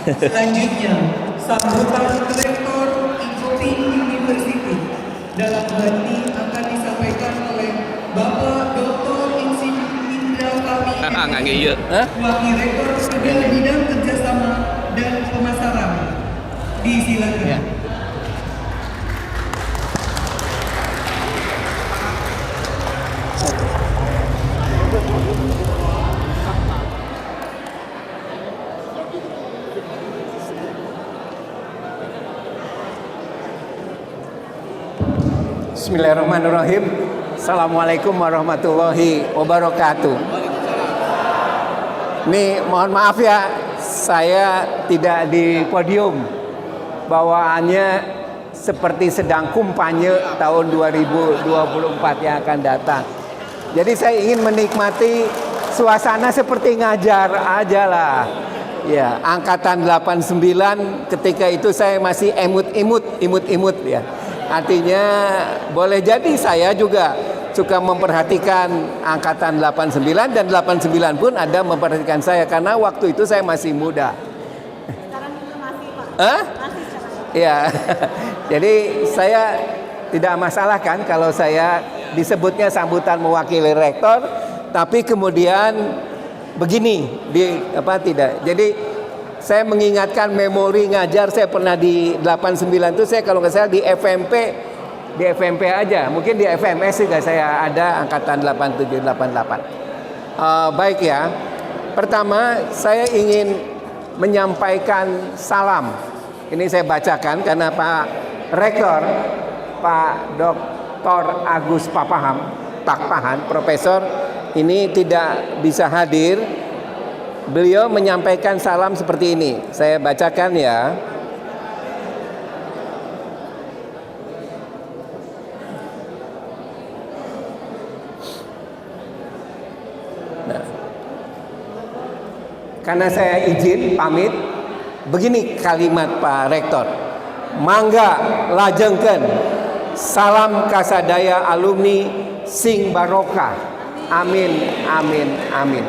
Selanjutnya, sambutan Rektor IKOPI University dalam hal ini akan disampaikan oleh Bapak Dr. Insinyur Indra Fahmi, Wakil Rektor pada bidang kerjasama dan pemasaran. Disilakan. Ya. Bismillahirrahmanirrahim. Assalamualaikum warahmatullahi wabarakatuh. Nih, mohon maaf ya, saya tidak di podium. Bawaannya seperti sedang kumpanye tahun 2024 yang akan datang. Jadi saya ingin menikmati suasana seperti ngajar aja lah. Ya, angkatan 89 ketika itu saya masih imut ya. Artinya boleh jadi saya juga suka memperhatikan angkatan 89 dan 89 pun ada memperhatikan saya karena waktu itu saya masih muda. Sekarang juga masih, Pak. Masih sekarang. Ya. Jadi saya tidak masalah kan kalau saya disebutnya sambutan mewakili rektor, tapi kemudian begini tidak. Jadi saya mengingatkan memori ngajar saya pernah di 89 itu saya kalau nggak salah di FMP aja, mungkin di FMS juga saya ada angkatan 87 88. Baik ya. Pertama saya ingin menyampaikan salam. Ini saya bacakan karena Pak Rektor Pak Dr. Agus Pakpahan, Profesor ini tidak bisa hadir. Beliau menyampaikan salam seperti ini. Saya bacakan ya. Nah, karena saya izin pamit, begini kalimat Pak Rektor. Mangga lajengkeun salam kasadaya alumni sing barokah. Amin amin amin.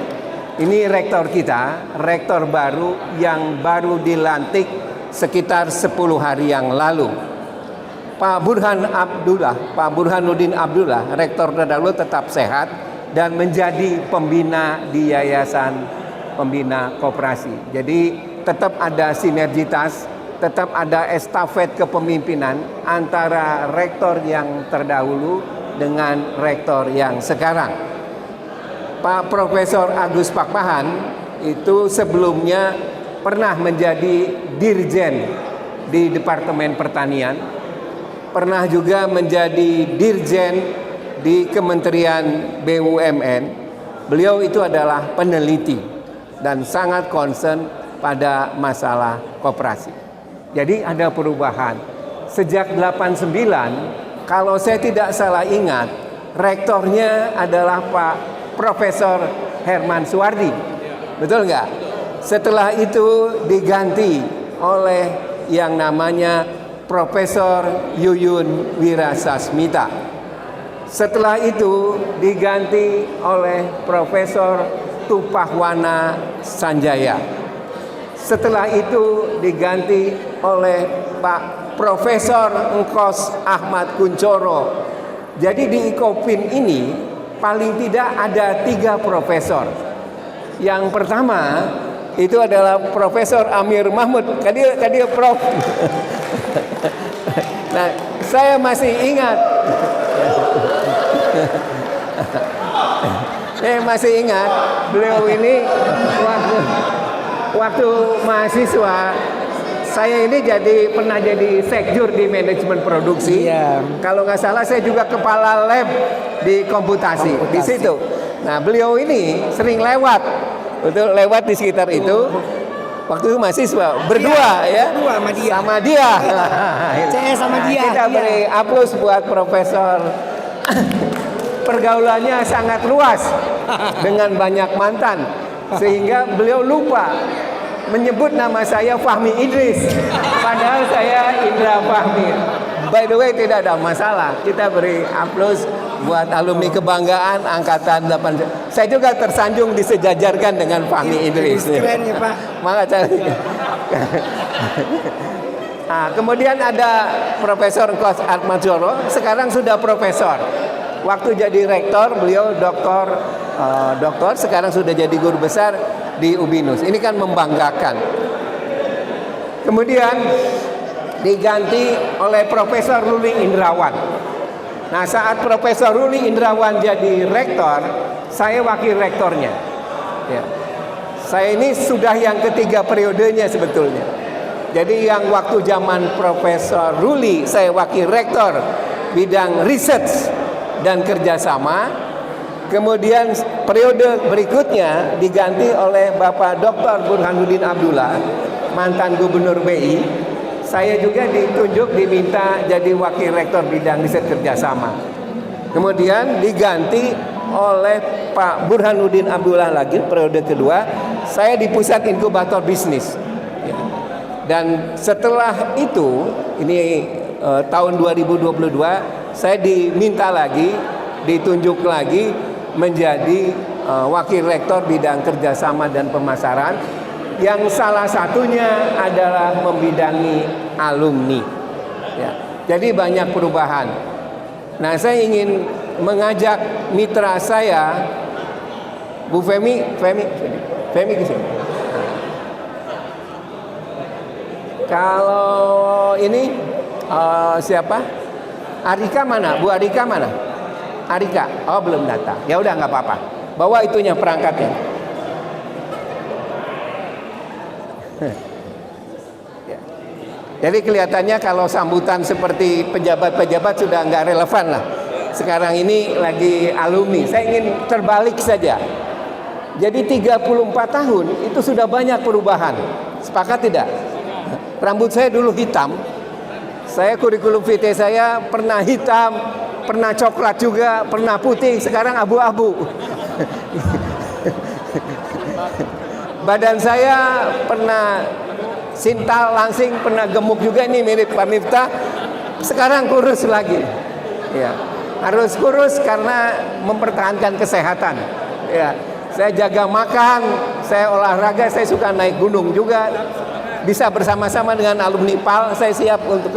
Ini rektor kita, rektor baru yang baru dilantik sekitar 10 hari yang lalu. Pak Burhanuddin Abdullah, rektor terdahulu tetap sehat dan menjadi pembina di Yayasan Pembina Koperasi. Jadi tetap ada sinergitas, tetap ada estafet kepemimpinan antara rektor yang terdahulu dengan rektor yang sekarang. Pak Profesor Agus Pakpahan itu sebelumnya pernah menjadi dirjen di Departemen Pertanian, pernah juga menjadi dirjen di Kementerian BUMN. Beliau itu adalah peneliti dan sangat concern pada masalah koperasi. Jadi ada perubahan. Sejak 89, kalau saya tidak salah ingat, rektornya adalah Pak Profesor Herman Suwardi, betul nggak? Setelah itu diganti oleh yang namanya Profesor Yuyun Wirasasmita. Setelah itu diganti oleh Profesor Tupahwana Sanjaya. Setelah itu diganti oleh Pak Profesor Engkos Ahmad Kuncoro. Jadi di IKOPIN ini paling tidak ada 3 profesor. Yang pertama itu adalah Profesor Amir Mahmud. Kadia Prof. Nah, saya masih ingat. Saya masih ingat beliau ini waktu mahasiswa. Saya ini pernah jadi sekjur di manajemen produksi. Iya. Kalau nggak salah saya juga kepala lab di komputasi. Di situ. Nah, beliau ini sering lewat di sekitar itu. Waktu itu mahasiswa berdua ya. Sama dia. Saya sama dia. Kita beri aplaus buat Profesor. Pergaulannya sangat luas dengan banyak mantan sehingga beliau lupa menyebut nama saya Fahmi Idris, padahal saya Indra Fahmi. By the way, tidak ada masalah. Kita beri aplaus buat alumni kebanggaan angkatan 8. Saya juga tersanjung disejajarkan dengan Fahmi Idris. Keren ya Pak. Makanya Nah, kemudian ada Profesor Kos Atmajoro, sekarang sudah profesor. Waktu jadi rektor beliau doktor, sekarang sudah jadi guru besar di Ubinus. Ini kan membanggakan. Kemudian diganti oleh Profesor Ruli Indrawan. Nah, saat Profesor Ruli Indrawan jadi rektor, saya wakil rektornya. Ya. Saya ini sudah yang ketiga periodenya sebetulnya. Jadi yang waktu zaman Profesor Ruli, saya wakil rektor bidang research dan kerjasama. Kemudian periode berikutnya diganti oleh Bapak Dr. Burhanuddin Abdullah, mantan Gubernur BI. Saya juga ditunjuk, diminta jadi wakil rektor bidang riset kerjasama. Kemudian diganti oleh Pak Burhanuddin Abdullah lagi periode kedua. Saya di pusat inkubator bisnis. Dan setelah itu, ini tahun 2022, saya diminta lagi, ditunjuk lagi menjadi wakil rektor bidang kerjasama dan pemasaran, yang salah satunya adalah membidangi alumni. Ya, jadi banyak perubahan. Nah, saya ingin mengajak mitra saya, Bu Femi ke sini. Kalau ini siapa? Arika mana? Bu Arika mana? Arika, oh belum datang. Ya udah nggak apa-apa. Bawa itunya perangkatnya. Ya. Jadi kelihatannya kalau sambutan seperti pejabat-pejabat sudah nggak relevan lah. Sekarang ini lagi alumni. Saya ingin terbalik saja. Jadi 34 tahun itu sudah banyak perubahan. Sepakat tidak? Rambut saya dulu hitam. Saya kurikulum vitae saya pernah hitam, pernah coklat juga, pernah putih, sekarang abu-abu. Badan saya pernah sintal, langsing, pernah gemuk juga, ini mirip Pak Miftah. Sekarang kurus lagi. Ya, harus kurus karena mempertahankan kesehatan. Ya, saya jaga makan, saya olahraga, saya suka naik gunung juga. Bisa bersama-sama dengan alumni PAL, saya siap untuk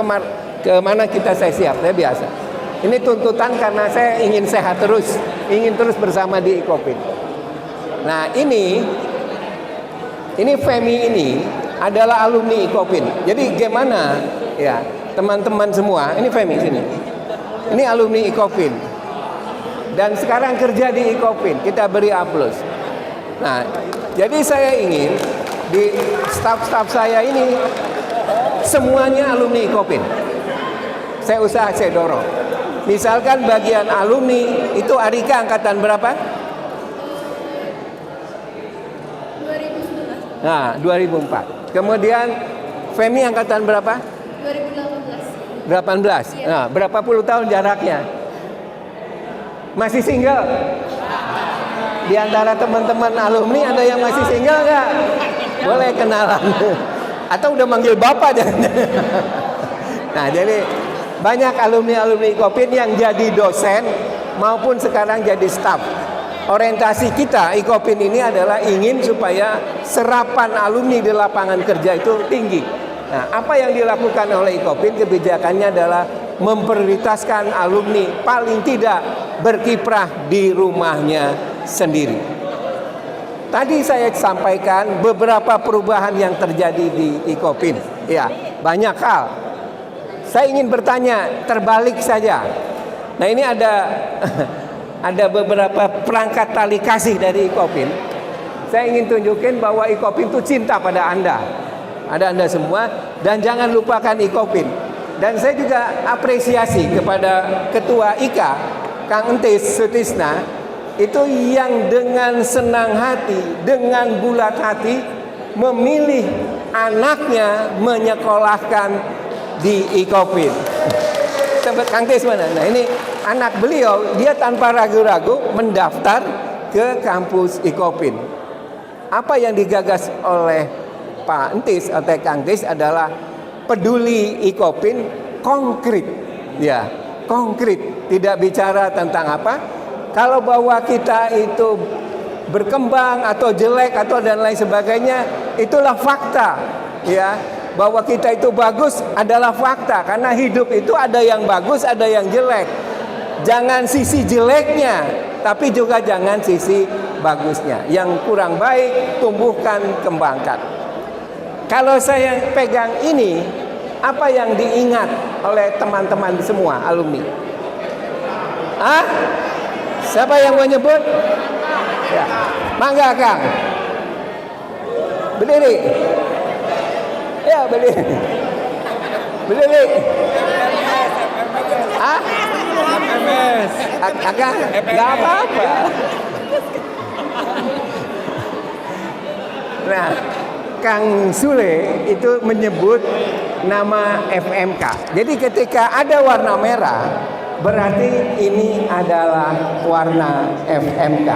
kemana kita saya siap, saya biasa. Ini tuntutan karena saya ingin sehat terus, ingin terus bersama di Icopin. Nah ini Femi ini adalah alumni Icopin. Jadi gimana ya teman-teman semua, ini Femi sini. Ini alumni Icopin. Dan sekarang kerja di Icopin, kita beri aplaus. Nah, jadi saya ingin di staf-staf saya ini semuanya alumni Icopin. Saya dorong. Misalkan bagian alumni itu Arika angkatan berapa? 2011. Nah, 2004. Kemudian Femi angkatan berapa? 2018. 18. Nah, berapa puluh tahun jaraknya? Masih single? Di antara teman-teman alumni ada yang masih single nggak? Boleh kenalan. Atau udah manggil bapak jangan. Nah, jadi banyak alumni-alumni Icopin yang jadi dosen maupun sekarang jadi staf. Orientasi kita Icopin ini adalah ingin supaya serapan alumni di lapangan kerja itu tinggi. Nah, apa yang dilakukan oleh Icopin kebijakannya adalah memprioritaskan alumni paling tidak berkiprah di rumahnya sendiri. Tadi saya sampaikan beberapa perubahan yang terjadi di Icopin. Ya, banyak hal. Saya ingin bertanya, terbalik saja. Nah, ini ada beberapa perangkat tali kasih dari Icopin. Saya ingin tunjukin bahwa Icopin itu cinta pada Anda. Ada Anda semua, dan jangan lupakan Icopin. Dan saya juga apresiasi kepada Ketua IKA, Kang Entis Sutisna, itu yang dengan senang hati, dengan bulat hati memilih anaknya menyekolahkan di Icopin. Tempat Kang Tis mana? Nah, ini anak beliau, dia tanpa ragu-ragu mendaftar ke kampus Icopin. Apa yang digagas oleh Pak Entis atau Kang Tis adalah peduli Icopin konkret. Ya, konkret, tidak bicara tentang apa. Kalau bahwa kita itu berkembang atau jelek atau dan lain sebagainya, itulah fakta. ya, bahwa kita itu bagus adalah fakta, karena hidup itu ada yang bagus, ada yang jelek. Jangan sisi jeleknya, tapi juga jangan sisi bagusnya. Yang kurang baik tumbuhkan, kembangkan. Kalau saya pegang ini, apa yang diingat oleh teman-teman semua alumni? Ah? Siapa yang mau nyebut? Ya. Mangga Kang. Berdiri. Ya, berdiri. Berdiri. Ah? FMS. Agak nggak apa-apa. Nah, Kang Sule itu menyebut nama FMK. Jadi ketika ada warna merah, berarti ini adalah warna FMK.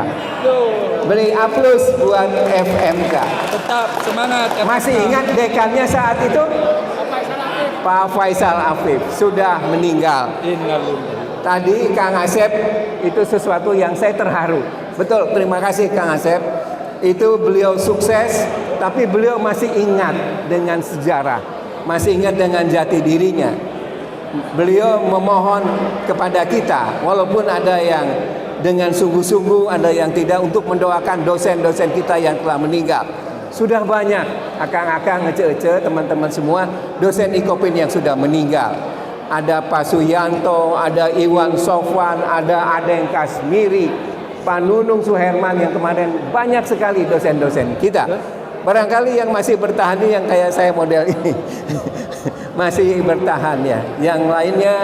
Beri aplaus buat FMK. Tetap semangat. Masih ingat dekannya saat itu? Pak Faisal Afif sudah meninggal. Tadi Kang Asep itu sesuatu yang saya terharu. Betul, terima kasih Kang Asep. Itu beliau sukses, tapi beliau masih ingat dengan sejarah, masih ingat dengan jati dirinya. Beliau memohon kepada kita, walaupun ada yang dengan sungguh-sungguh, ada yang tidak, untuk mendoakan dosen-dosen kita yang telah meninggal. Sudah banyak akang-akang, ece-ece, teman-teman semua dosen Ikopin yang sudah meninggal. Ada Pak Suyanto, ada Iwan Sofwan, ada Adeng Kasmiri, Pak Nunung Suherman, yang kemarin banyak sekali dosen-dosen kita. Barangkali yang masih bertahan ini yang kayak saya model ini. Masih bertahan ya. Yang lainnya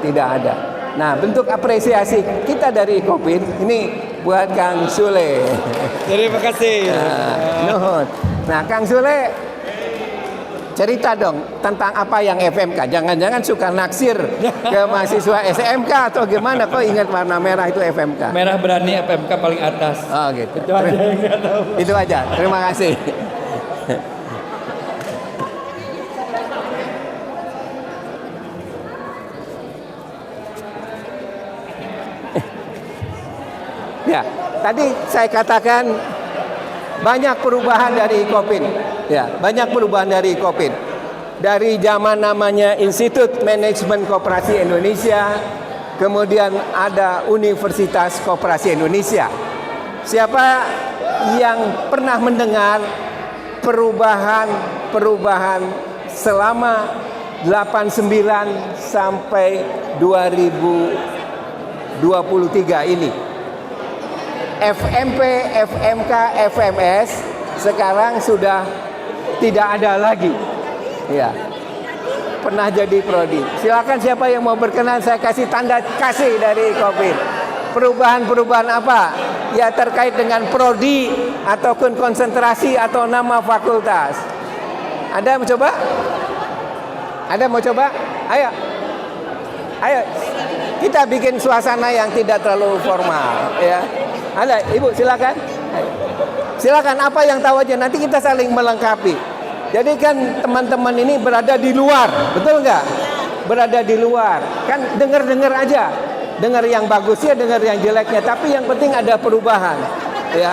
tidak ada. Nah, bentuk apresiasi kita dari Ikopin ini buat Kang Sule. Terima kasih. Nah, Kang Sule, cerita dong tentang apa yang FMK. Jangan-jangan suka naksir ke mahasiswa SMK atau gimana? Kok ingat warna merah itu FMK? Merah berani FMK paling atas. Oh gitu. Itu aja yang nggak tahu. Itu aja. Terima kasih. Ya, tadi saya katakan banyak perubahan dari Ikopin. Ya, banyak perubahan dari Ikopin. Dari zaman namanya Institut Manajemen Koperasi Indonesia, kemudian ada Universitas Koperasi Indonesia. Siapa yang pernah mendengar perubahan selama 89 sampai 2023 ini? FMP, FMK, FMS sekarang sudah tidak ada lagi. Ya. Pernah jadi prodi. Silakan siapa yang mau berkenan, saya kasih tanda kasih dari Ikopin. Perubahan-perubahan apa? Ya terkait dengan prodi ataupun konsentrasi atau nama fakultas. Ada mau coba? Ada mau coba? Ayo. Ayo. Kita bikin suasana yang tidak terlalu formal, ya. Ada, Ibu silakan. Silakan, apa yang tahu aja, nanti kita saling melengkapi. Jadi kan teman-teman ini berada di luar, betul nggak? Berada di luar, kan dengar-dengar aja. Dengar yang bagusnya, dengar yang jeleknya, tapi yang penting ada perubahan, ya.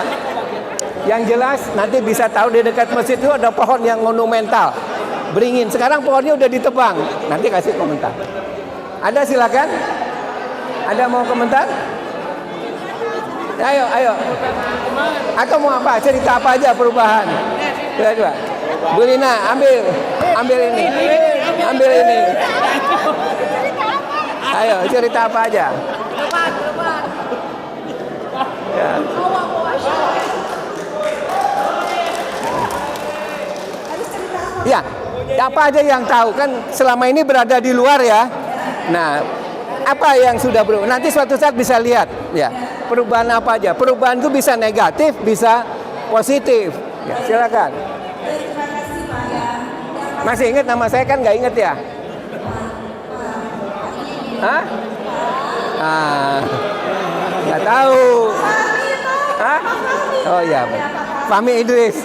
Yang jelas nanti bisa tahu di dekat masjid itu ada pohon yang monumental, beringin. Sekarang pohonnya udah ditebang, nanti kasih komentar. Ada, silakan. Ada mau komentar? Ayo, ayo. Atau mau apa? Cerita apa aja perubahan? Coba. Bu Lina, ambil ini. Ambil ini. Ayo, cerita apa aja? Ya. Ya, apa aja yang tahu, kan selama ini berada di luar ya. Nah, apa yang sudah berubah? Nanti suatu saat bisa lihat ya. Perubahan apa aja? Perubahan itu bisa negatif, bisa positif. Ya, silakan. Masih ingat nama saya kan? Nggak ingat ya? Hah? Nggak tahu. Hah? Oh iya, Fahmi Idris.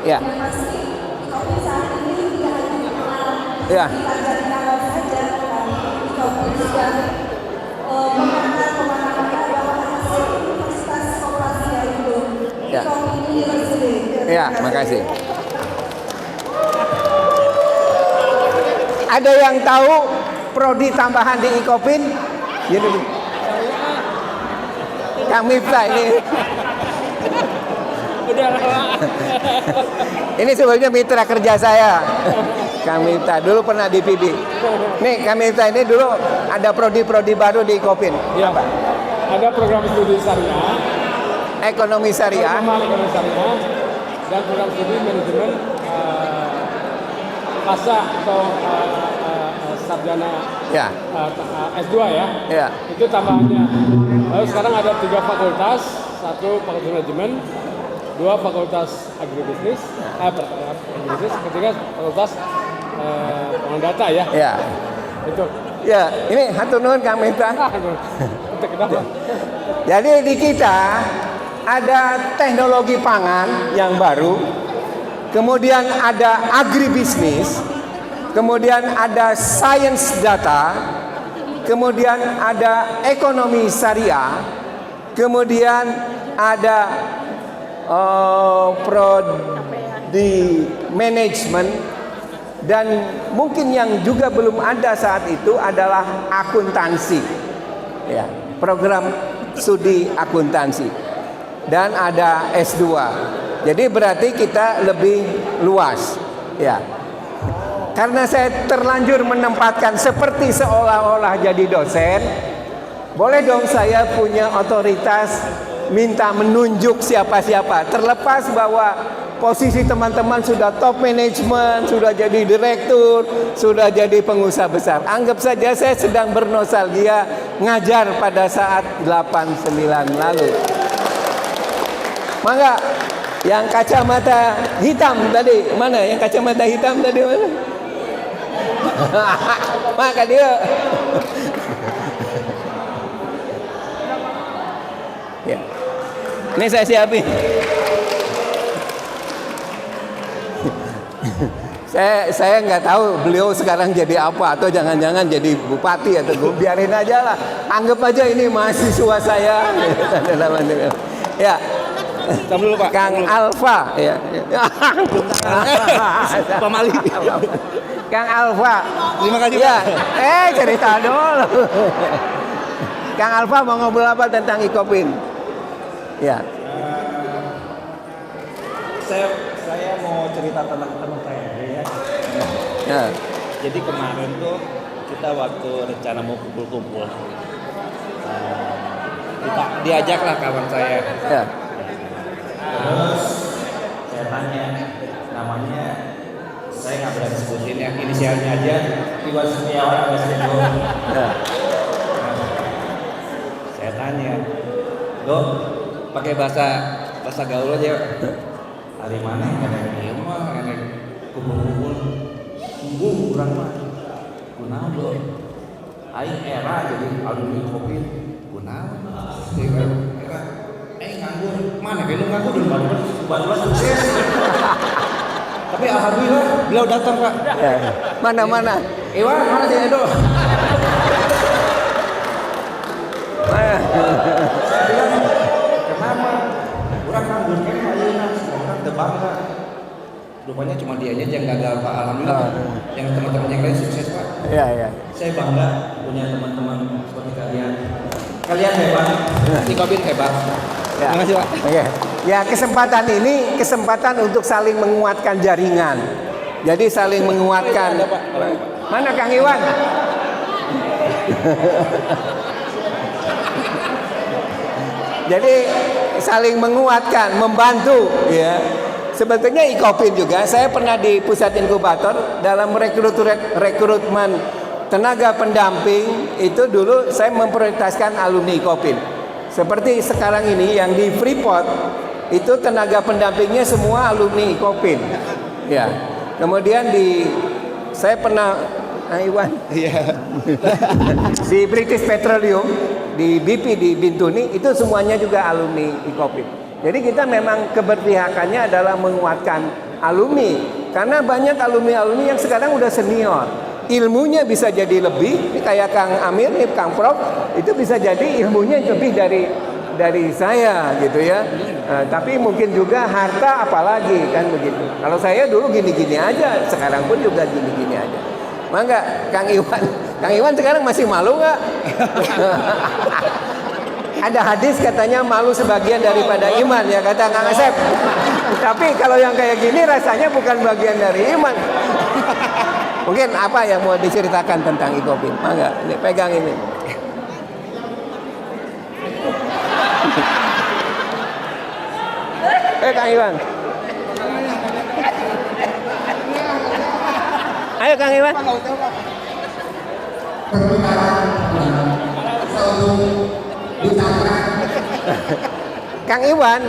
Ya. Yang pasti kopi saat ini tidak hanya dikenal Ya. di Banjarnegara saja, tapi kopi juga mengangkat kemana-mana bahwa hasil Universitas Koperasi yaitu Ya. Kopi University. Ya, makasih. Ada yang tahu prodi tambahan di Ikopin? Jadi Kang Miftah ini. Udah lama. Ini sebenarnya mitra kerja saya. Kang Miftah dulu pernah di PIB. Nih Kang Miftah ini dulu ada prodi-prodi baru di Ikopin. Ya, ada program studi syariah, Ekonomi syariah. program ekonomi syariah, dan program studi manajemen PASA atau sarjana Ya, S2 ya. ya, Itu tambahannya. Lalu sekarang ada 3 fakultas, 1 fakultas manajemen, 2 fakultas agribisnis, agribisnis, ketiga fakultas pengelolaan data ya. ya. Itu. Ya, ini hatur nuhun Kang Miftah. Itu kenapa? Jadi di kita ada teknologi pangan yang baru, kemudian ada agribisnis, kemudian ada science data, kemudian ada ekonomi syariah, kemudian ada prodi manajemen, dan mungkin yang juga belum ada saat itu adalah akuntansi, ya, program studi akuntansi, dan ada S2. Jadi berarti kita lebih luas, ya. Karena saya terlanjur menempatkan seperti seolah-olah jadi dosen, boleh dong saya punya otoritas minta menunjuk siapa-siapa. Terlepas bahwa posisi teman-teman sudah top management, sudah jadi direktur, sudah jadi pengusaha besar. Anggap saja saya sedang bernostalgia ngajar pada saat 89 lalu. Maka yang kacamata hitam tadi, mana? Yang kacamata hitam tadi mana? Maka dia ya. Ini saya siapin. Saya nggak tahu beliau sekarang jadi apa, atau jangan-jangan jadi bupati, atau biarin aja lah. Anggap aja ini mahasiswa saya. Ya. Tunggu dulu Pak. Kang Alfa, ya. Pak Mali. Kang Alfa. Terima kasih Ya. Pak. Cerita dulu. Kang Alfa mau ngobrol apa tentang Ikopin? Ya. Saya mau cerita tentang teman saya ya. Ya. Jadi kemarin tuh kita waktu rencana mau kumpul-kumpul, kita diajaklah kawan saya. Ya. Terus saya tanya namanya, saya nggak berani sebutin yang inisialnya aja, Iwan Setiawan Iwan Setiawan. Ya. Saya tanya, lo pakai bahasa gaul aja. Hari mana ada yang mah ada kumpul-kumpul sungguh kurang mah kunaon lo aing era jadi alumni kopi kunaon era nganggur mana kayak lu nganggur dulu baru sukses. Tapi alhamdulillah beliau datang Pak. Ya. Mana? Iwan mana sih Edo? Saya bilang kenapa kurang nganggur kan ayeuna orang tebangga. Rupanya cuma dia aja yang gagal Pak, alhamdulillah. Yang teman-teman yang lain sukses Pak. Ya. Saya bangga punya teman-teman seperti kalian. Kalian hebat. Ikopin hebat. Ya. Terima kasih Pak. Oke. Ya, kesempatan ini kesempatan untuk saling menguatkan jaringan. Jadi saling menguatkan. Mana Kang Iwan? Jadi saling menguatkan, membantu, ya. Sebetulnya Ikopin juga, saya pernah di pusat inkubator dalam rekrutmen tenaga pendamping itu dulu saya memprioritaskan alumni Ikopin. Seperti sekarang ini yang di Freeport itu tenaga pendampingnya semua alumni Ikopin. Ya. Kemudian saya pernah Iwan. Iya. Di British Petroleum, di BP di Bintuni itu semuanya juga alumni Ikopin. Jadi kita memang keberpihakannya adalah menguatkan alumni. Karena banyak alumni-alumni yang sekarang udah senior. Ilmunya bisa jadi lebih, ini kayak Kang Amir nih, Kang Prof, itu bisa jadi ilmunya lebih dari saya gitu ya. Tapi mungkin juga harta apalagi kan begitu. Kalau saya dulu gini-gini aja, sekarang pun juga gini-gini aja. Mangga Kang Iwan sekarang masih malu nggak? Ada hadis katanya malu sebagian daripada iman ya kata Kang Asep. Tapi kalau yang kayak gini rasanya bukan bagian dari iman. Mungkin apa yang mau diceritakan tentang Ikopin? Mangga, ini pegang ini. Kang Iwan. Ayo Kang Iwan. Kang Iwan,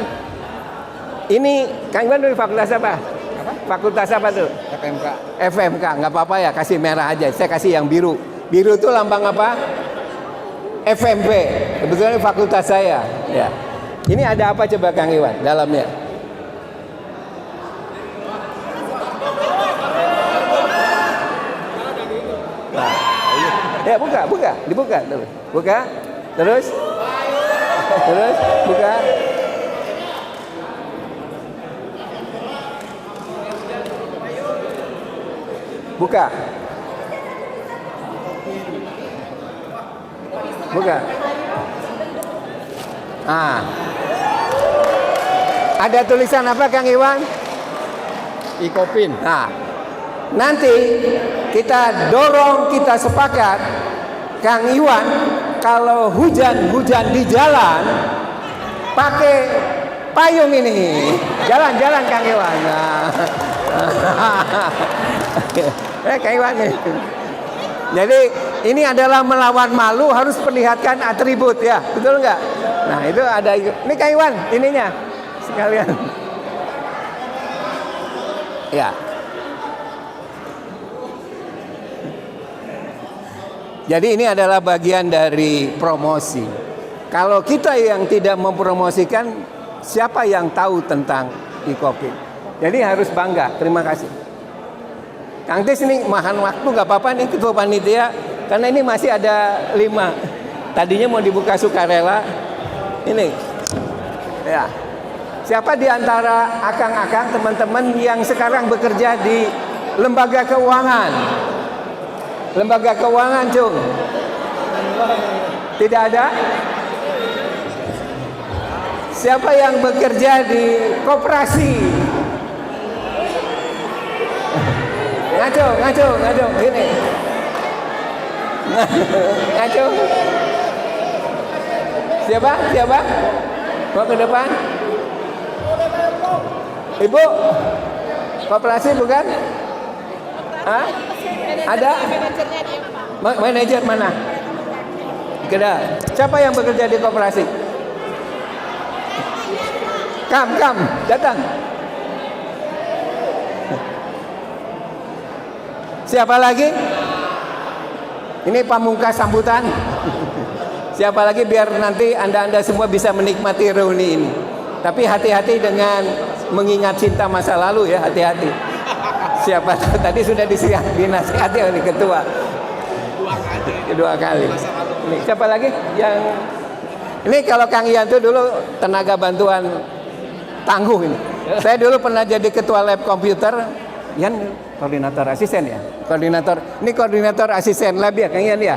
ini Kang Iwan dari fakultas apa? Fakultas apa tuh? FMK. FMK, nggak apa-apa ya, kasih merah aja. Saya kasih yang biru. Biru itu lambang apa? FMP. Kebetulan ini fakultas saya. Ya. Ini ada apa coba Kang Iwan dalamnya? Nah, ya dibuka terus. Buka, terus buka. Buka. Ada tulisan apa Kang Iwan? Ikopin. Nah, nanti kita dorong, kita sepakat Kang Iwan kalau hujan di jalan pakai payung ini. Jalan Kang Iwan. Nah. Kang Iwan nih. Jadi ini adalah melawan malu, harus perlihatkan atribut ya, betul nggak? Nah itu ada. Ini Kang Iwan ininya sekalian. Ya. Jadi ini adalah bagian dari promosi. Kalau kita yang tidak mempromosikan, siapa yang tahu tentang Ikopin? Jadi harus bangga. Terima kasih. Kang Tis ini makan waktu nggak apa-apa nih ketua panitia, karena ini masih ada 5. Tadinya mau dibuka sukarela. Ini, ya. Siapa di antara akang-akang teman-teman yang sekarang bekerja di lembaga keuangan? Lembaga keuangan, Cung? Tidak ada? Siapa yang bekerja di koperasi? Ngaco, gini. Ngaco. Siapa? Mau ke depan? Ibu? Koperasi bukan? Hah? Ada? Manajer mana? Tidak. Siapa yang bekerja di koperasi? Kam, datang. Siapa lagi? Ini pamungkas sambutan. Siapa lagi biar nanti Anda semua bisa menikmati reuni ini. Tapi hati-hati dengan mengingat cinta masa lalu ya, hati-hati. Siapa tadi sudah dinasihati oleh ketua. Kedua kali. Ini siapa lagi yang ini kalau Kang Ian itu dulu tenaga bantuan tangguh ini. Saya dulu pernah jadi ketua lab komputer. Ian koordinator asisten ya. Ini koordinator asisten lab ya Kang Ian ya.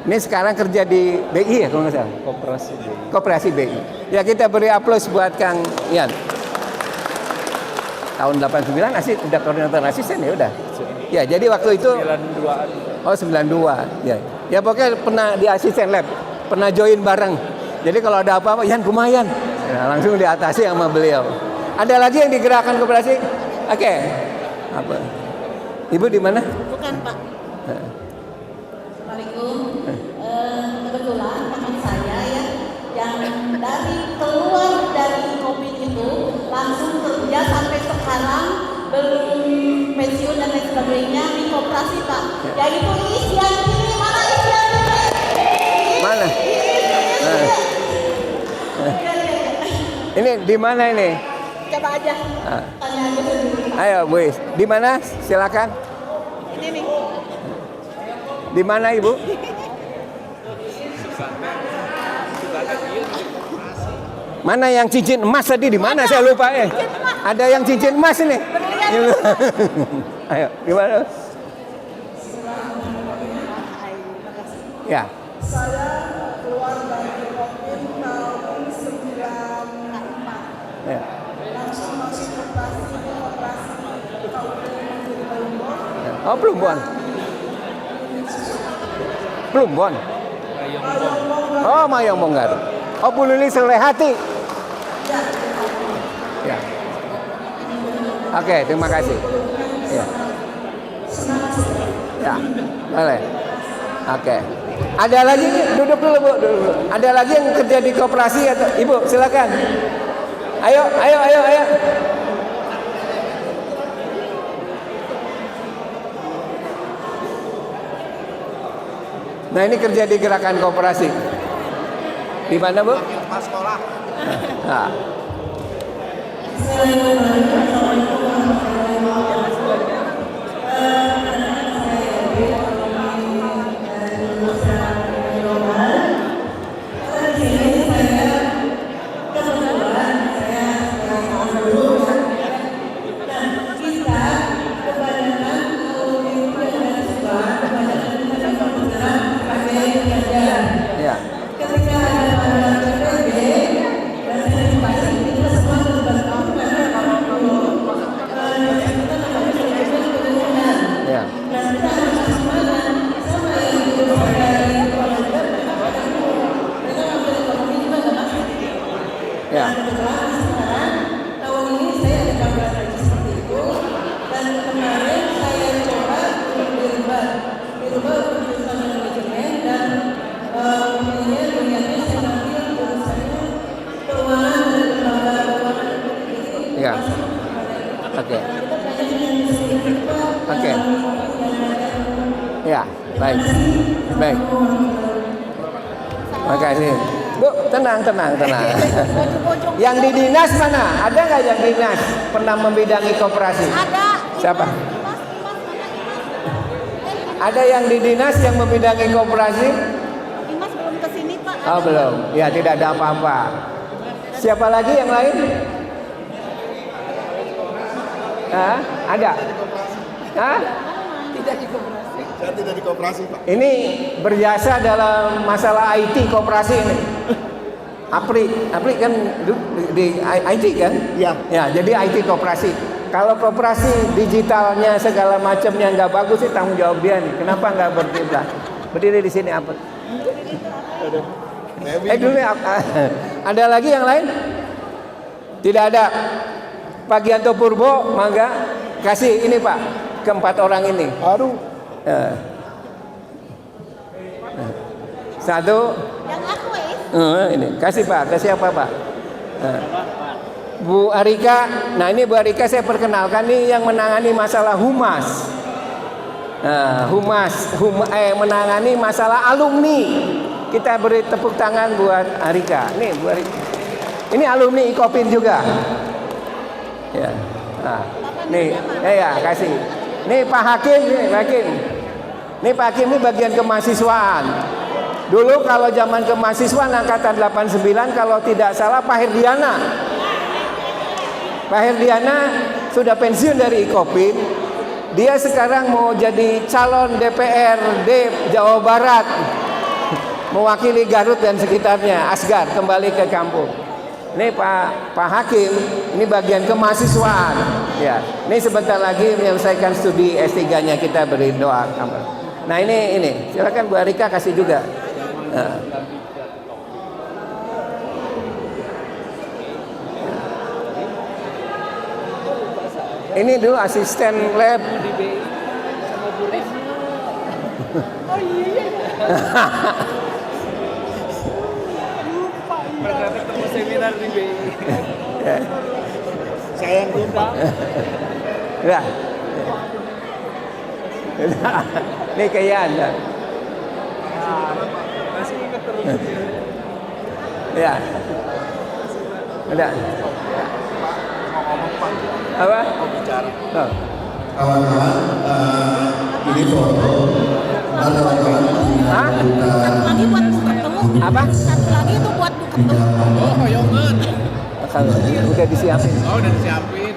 Ini sekarang kerja di BI ya kalau nggak salah. Koperasi BI. Ya kita beri aplaus buat Kang Ian. Tahun 89 udah koordinator asisten ya udah. Ya jadi waktu itu 92. Oh 92 ya. Ya pokoknya pernah di asisten lab, pernah join bareng. Jadi kalau ada apa-apa, Yan kumayan. Nah, langsung diatasi sama beliau. Ada lagi yang digerakkan koperasi? Oke. Apa? Ibu di mana? Bukan Pak. Assalamualaikum. Kebetulan teman saya ya yang keluar dari Ikopin itu langsung kerja sampai sekarang belum pensiun dan lain sebagainya di koperasi Pak. Yaitu Isyan ini mana Isyan ini? Mana? Ini di mana ini? Coba aja. Tanya aja dulu. Ayo, Bu. Di mana? Silakan. Ini nih. Di mana, Ibu? Mana yang cincin emas tadi di mana? Saya lupa ya. Ada yang cincin emas ini. Ayo, di mana? Ya. Saya keluar dari Kopin tahun 94. Ya. Langsung masuk operasi Kabupaten Plumbon. Oh, Plumbon. Plumbon. Oh, Mayong Bonggar. Oh, Bu Lili Selehati. Ya. Oke, terima kasih. Ya. Ya, boleh. Oke. Ada lagi? Duduk dulu, Bu. Duduk dulu. Ada lagi yang kerja di koperasi atau Ibu, silakan. Ayo. Nah, ini kerja di gerakan koperasi. Di mana, Bu? Pas sekolah. Nah. Ya. Ya. Ya. Tahun ini saya ada gambaran lagi seperti itu. Dan kemarin saya coba untuk dirubah keputusan manajemen dan niatnya saya ambil jurusannya keuangan dan lembaga keuangan. Ya. Oke. Oke. Ya, baik. Baik. Makasih. Bu, tenang. Yang di dinas mana? Ada nggak yang dinas pernah membidangi koperasi? Ada. Siapa? Ada yang di dinas yang membidangi koperasi? Imas belum kesini Pak. Oh, belum. Ya, tidak ada apa-apa. Siapa lagi yang lain? Hah? Ada? Hah? Saya tidak di koperasi, Pak. Ini berjasa dalam masalah IT koperasi ini. Apri kan di IT kan? Iya. Ya, jadi IT koperasi. Kalau koperasi digitalnya segala macamnya nggak bagus sih tanggung jawab dia nih. Kenapa nggak berdiri di sini apa? Dulu ada lagi yang lain? Tidak ada. Pak Gianto Purbo, mangga kasih ini Pak keempat orang ini. Aduh. Satu. Yang aku Ini kasih Pak, kasih apa Pak? Bu Arika, nah ini Bu Arika saya perkenalkan nih yang menangani masalah humas. Menangani masalah alumni. Kita beri tepuk tangan buat Arika. Nih Bu Arika. Ini alumni Ikopin juga. Ya. Nah, nih, ya kasih. Nih Pak Hakim, Nih Pak Hakim ini bagian kemahasiswaan. Dulu kalau zaman kemahasiswaan angkatan 89 kalau tidak salah Pak Herdiana. Pak Herdiana sudah pensiun dari Ikopin. Dia sekarang mau jadi calon DPRD Jawa Barat. Mewakili Garut dan sekitarnya, Asgar kembali ke kampung. Ini Pak Hakim, ini bagian kemahasiswaan. Ya, ini sebentar lagi menyelesaikan studi S3-nya, kita beri doa. Nah ini, silakan Bu Arika kasih juga. Nah. Ini dulu asisten lab. Oh iya. Pernah ketemu seminar di BI. Saya yang lupa. Ya. Ini kayak Anda. Masih ingat terus. Ya. Udah. Apa? Oh. Kawan-kawan, ini foto. Ada kawan-kawan Hah? Lagi buat ketemu. Apa? Satu lagi itu buat ketemu. Kalau udah disiapin. Oh, udah disiapin.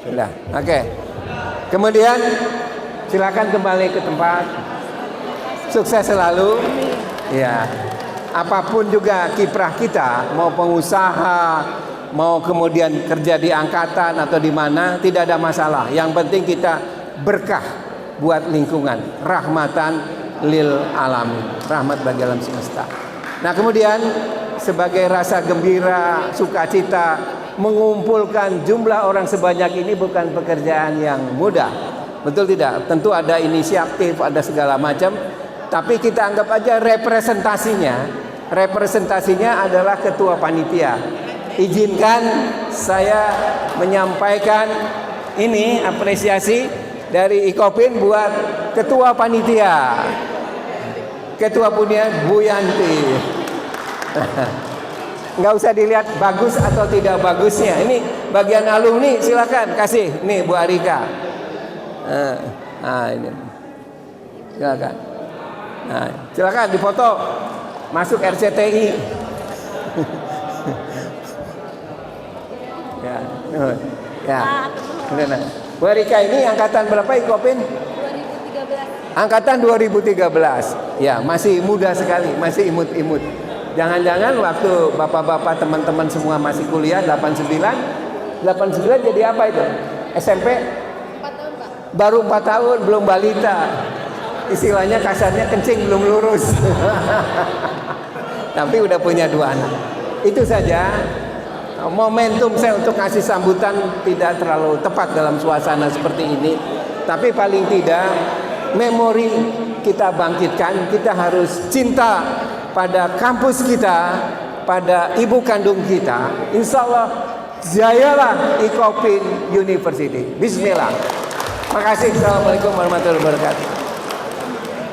Sudah. Oke. Kemudian silakan kembali ke tempat. Sukses selalu. Ya. Apapun juga kiprah kita, mau pengusaha, mau kemudian kerja di angkatan atau di mana, tidak ada masalah. Yang penting kita berkah buat lingkungan, rahmatan lil alamin, rahmat bagi alam semesta. Nah, kemudian sebagai rasa gembira, sukacita mengumpulkan jumlah orang sebanyak ini bukan pekerjaan yang mudah. Betul tidak? Tentu ada inisiatif, ada segala macam, tapi kita anggap aja representasinya adalah ketua panitia. Izinkan saya menyampaikan ini apresiasi dari Ikopin buat ketua panitia. Ketua punya Bu Yanti. Nggak usah dilihat bagus atau tidak bagusnya. Ini bagian alumni, silakan kasih. Nih Bu Arika. Ini. Silakan. Nah, silakan difoto. Masuk RCTI. Ya. Ya. Nah. Bu Arika ini angkatan berapa Ikopin? 2013. Angkatan 2013. Ya, masih muda sekali, masih imut-imut. Jangan-jangan waktu bapak-bapak teman-teman semua masih kuliah 89 jadi apa itu? SMP? 4 tahun, Pak. Baru 4 tahun, belum balita. Istilahnya kasarnya kencing belum lurus. Tapi udah punya 2 anak. Itu saja. Momentum saya untuk kasih sambutan tidak terlalu tepat dalam suasana seperti ini. Tapi paling tidak memori kita bangkitkan. Kita harus cinta pada kampus kita, pada ibu kandung kita. Insya Allah jayalah Ikopin University. Bismillah. Makasih. Assalamualaikum warahmatullahi wabarakatuh.